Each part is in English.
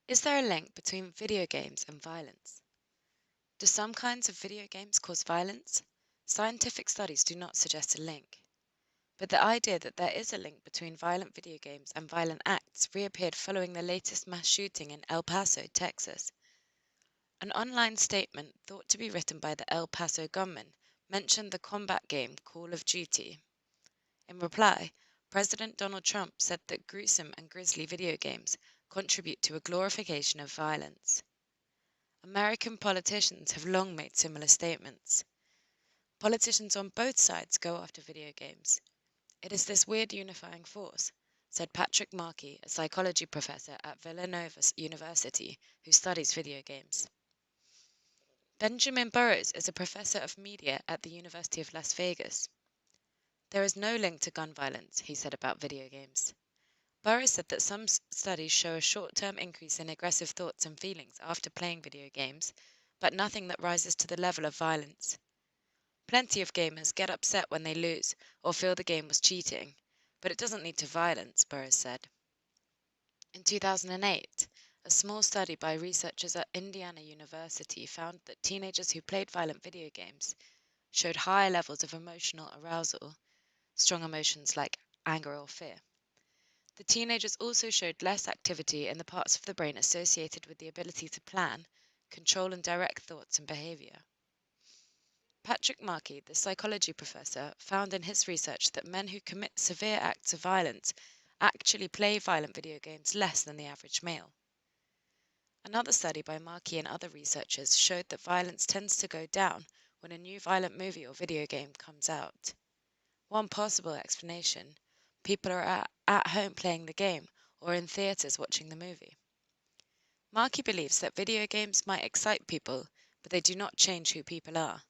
Is there a link between video games and violence? Do some kinds of video games cause violence? Scientific studies do not suggest a link. But the idea that there is a link between violent video games and violent acts reappeared following the latest mass shooting in El Paso, Texas. An online statement thought to be written by the El Paso gunman mentioned the combat game Call of Duty. In reply, President Donald Trump said that gruesome and grisly video games contribute to a glorification of violence. American politicians have long made similar statements. Politicians on both sides go after video games. It is this weird unifying force, said Patrick Markey, a psychology professor at Villanova University who studies video games. Benjamin Burrows is a professor of media at the University of Las Vegas. There is no link to gun violence, he said about video games. Burrows said that some studies show a short-term increase in aggressive thoughts and feelings after playing video games, but nothing that rises to the level of violence. Plenty of gamers get upset when they lose or feel the game was cheating, but it doesn't lead to violence, Burrows said. In 2008, a small study by researchers at Indiana University found that teenagers who played violent video games showed higher levels of emotional arousal, strong emotions like anger or fear. The teenagers also showed less activity in the parts of the brain associated with the ability to plan, control, and direct thoughts and behavior. Patrick Markey, the psychology professor, found in his research that men who commit severe acts of violence actually play violent video games less than the average male. Another study by Markey and other researchers showed that violence tends to go down when a new violent movie or video game comes out. One possible explanation: people are at home playing the game or in theaters watching the movie. Markey believes that video games might excite people, but they do not change who people are.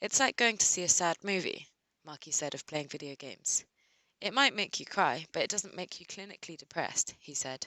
It's like going to see a sad movie, Markey said of playing video games. It might make you cry, but it doesn't make you clinically depressed, he said.